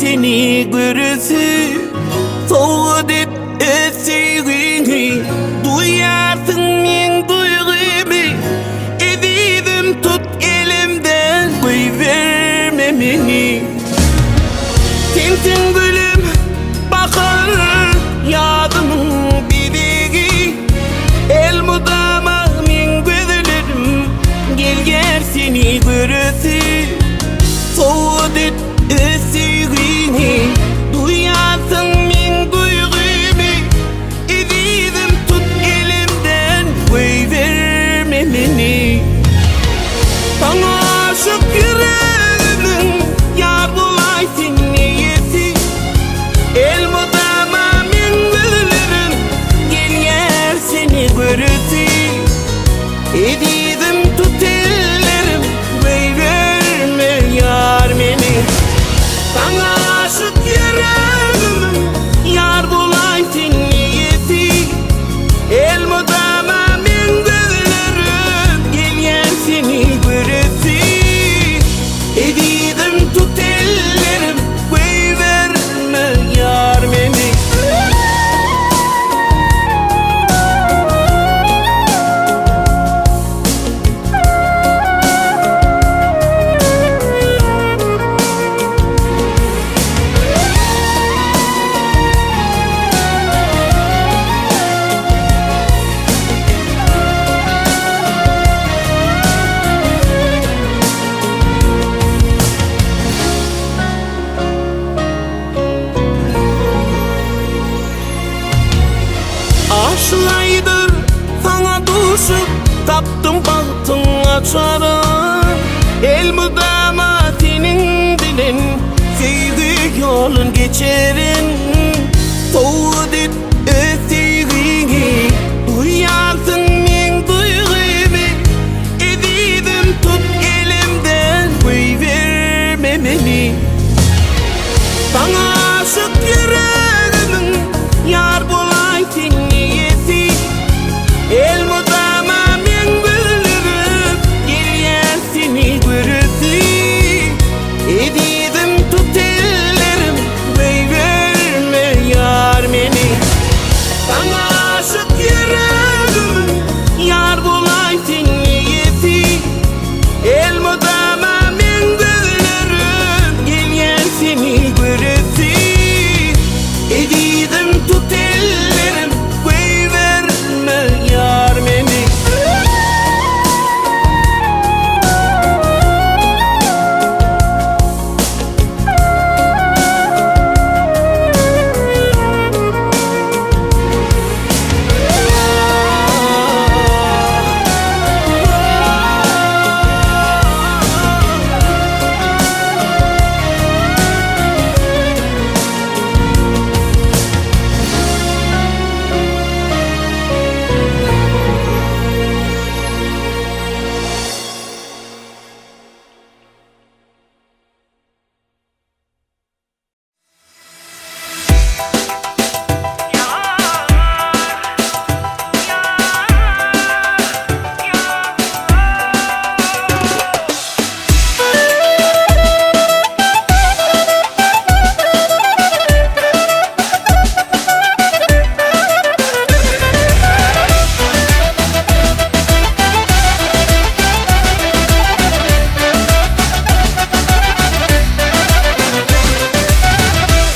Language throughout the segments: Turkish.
seni görüsü soğudu ösüğünü duyarsın men duygumu ezidim tut elimden koyverme beni sensin gülüm bakar yadımın bibeği el mudama men gözlerim gel gel seni görüsü soğudu ösüğünü duyarsın men duygumu ezidim tut elimden koyverme beni sana aşık yüreğimin yar bulaysın niyeti el mudama men gözlerim gel gel seni görüsü ezidim tut ellerim koyverme yar beni sana aşık yüreğimin yar bulaysın niyeti el mudama men gözlerim gel gel seni görüsü ezidim tut ellerim koyverme yar beni Aşılaydır sana düşüp taptım baktım açarım el mudama senin dilin sevgi yolun geçerin soğudu ösüğünü duyarsın men duygumu ezidim tut elimden koyverme beni sana aşık yüreğimin yar bulaysın niyeti el mudama men gözlerim gel gel seni görüsü ezidim tut ellerim koyverme yar beni sana aşık yüreğimin yar bulaysın niyeti el mudama men gözlerim gel gel seni görüsü ezidim tut ellerim koyverme yar beni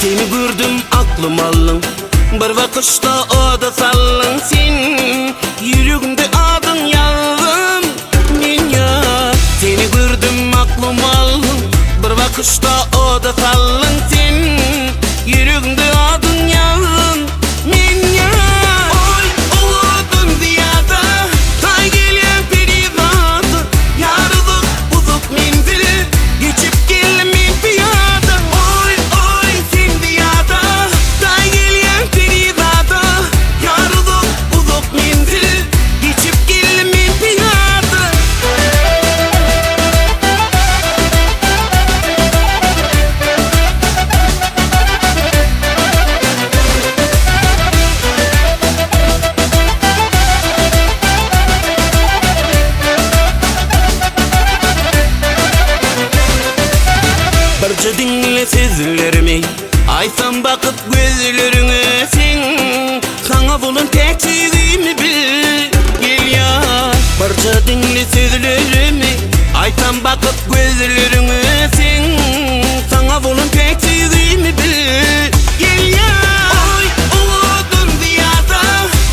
Seni gördüm aklım alın bir bakışta o da sallın sen yüreğimde adın yazdım men ya seni gördüm aklım alın bir bakışta o da sallın sen yüreğimde adın yazdım men ya oy oğudun ziyada tay gelen perivatı yarılık uzuk menzili geçip gelmeyin piyada oy oy sen ziyada tay gelen perivatı yarılık uzuk menzili geçip gelmeyin piyada Barca dinle sözlerimi Aysan bakıp gözlerine sen, sana bunun tekçiliğimi bil. Gel ya, barca dinle sözlerimi. Aysan bakıp gözlerine sen, sana bunun tekçiliğimi bil. Gel ya, oy oğudun diyada,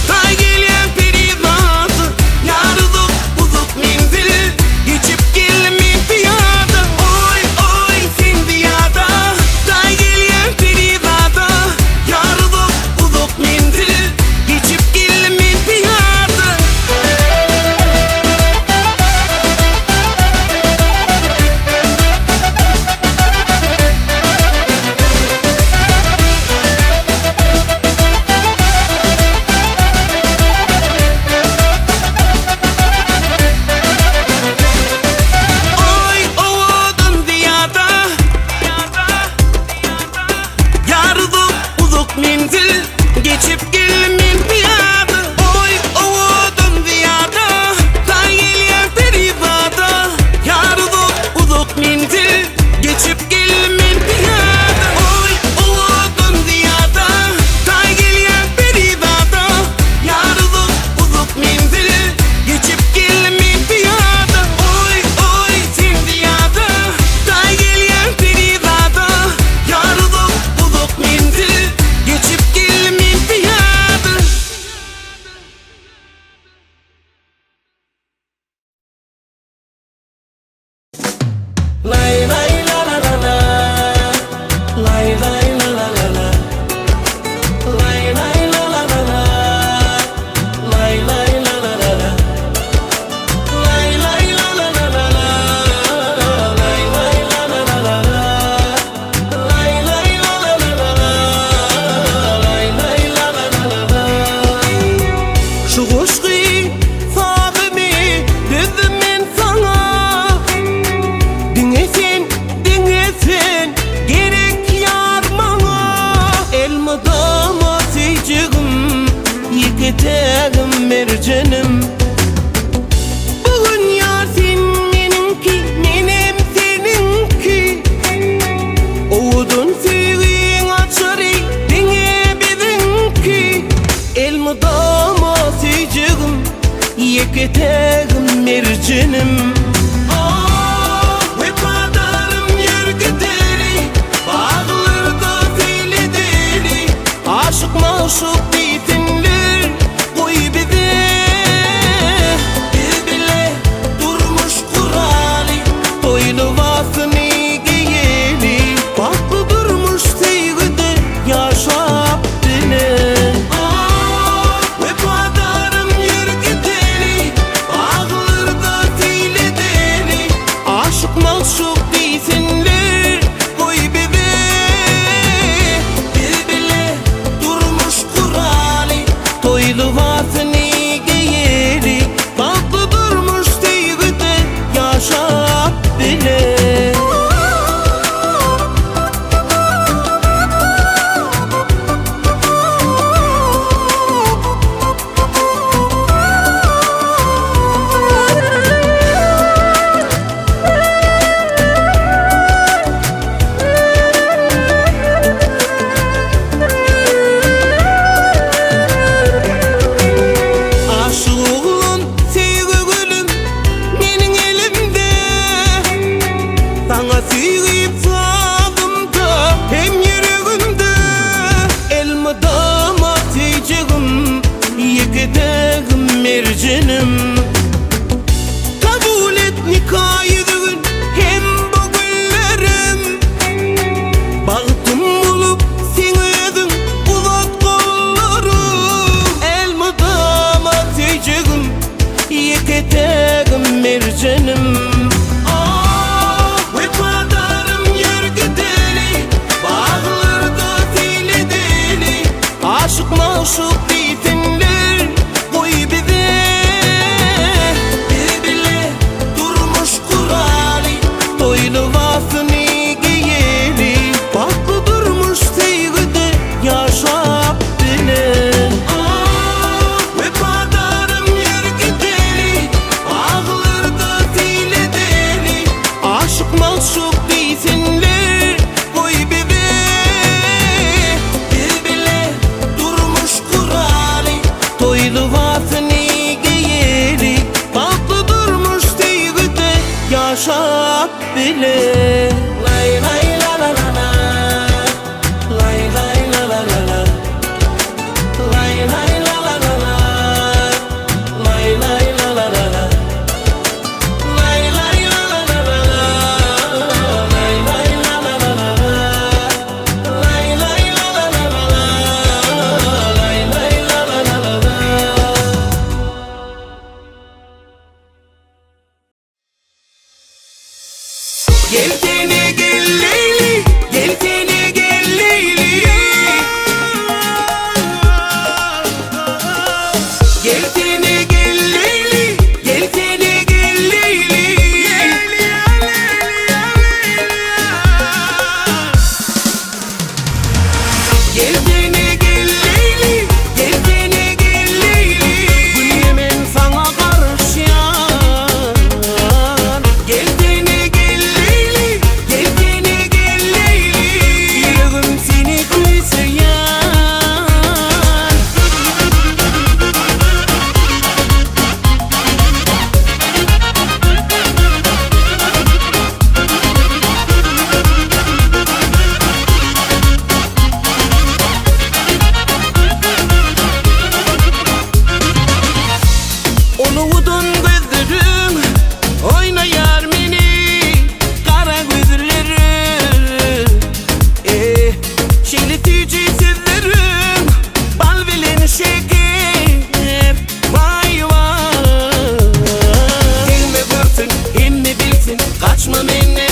tay gelen perivatı, yarılık uzuk menzil, geçip gelmeyin piyada. Oy oy sen diyada, tay gelen perivatı, yarılık uzuk menzil, geçip gelmeyin piyada. Oy oğudun diyada, yarılık uzuk menzil, geçip gelmeyin piyada. Oy oğudun diyada, tay gelen perivada, yarılık uzuk menzil, geçip gelmeyin piyada. Oy oğudun diyada, tay gelen perivada, yarılık uzuk menzil, geçip gelmeyin piyada. Oy oy sen diyada, tay gelen perivada, yarılık uzuk menzil, geçip gelmeyin piyada. Lay lay la la la la, lay lay la la la la, lay lay la la la la, lay lay la la la la, lay lay la la la la la, lay lay la la la la la, lay lay la la la la la, lay lay la la la la la. Şu hoşgı fagımı dedim ben sana. Dinlesin, gerek yar bana. Elmadama seycigim, yıkıtağım mercanım. Bugün yar sen menimki, menem seninki. Oğudun suyun açarı, dine bizimki. Elmadama seycigim, yıkıtağım mercanım. Aşık maşuk değilsinler, koy bizi. Bir bile durmuş kuralı, toylu vasını giyeli. Baklı durmuş sevgide, yaşap dile. Vefadarım yer gideli, bağlarda deli deli. Aşık maşuk değilsinler, koy bizi. Toylu vasını giyeli, tatlı durmuş sevgide, yaşap bile. Aşığın sevgi gülüm benim elimde. Sana sevgip saldım da hem yüreğimde. Elmadama seycigim, yıkıtağım mercanım. Kabul et nikahıdın hem bu güllerim. Baktım bulup sen ödün uzat kollarım. Elmadama seycigim, yıkıtağım mercanım. Vefadarım yer gideli, bağlarda deli deli. Aşık maşuk değilsinler, koy bizi. Bir bile durmuş kuralı, toylu vasını giyeli. Baklı durmuş sevgide, yaşap bile. Vefadarım yer gideli, bağlarda deli deli. Aşık maşuk değilsinler, koy bizi. yaşap bile. Lay lay la la la la, lay lay la la la la, lay lay la la la la, lay lay la la la la, lay lay la la la la, lay lay la la la la, lay lay la la la la, lay lay la la la la. Geltene gel Leyli, geltene gel Leyli, geltene gel Leyli, geltene gel Leyli, geltene gel Leyli, geltene gel Leyli. Gülümün sana karışan, geltene gel Leyli, geltene gel Leyli. Yüreğim seni kuysayan. Onu udun gözlerim, oynayar beni kara gözlerim. Şekletici sözlerim, bal bilen şeker. Vay vay. Hem mi görsün, hem mi bilsin, kaçma benden.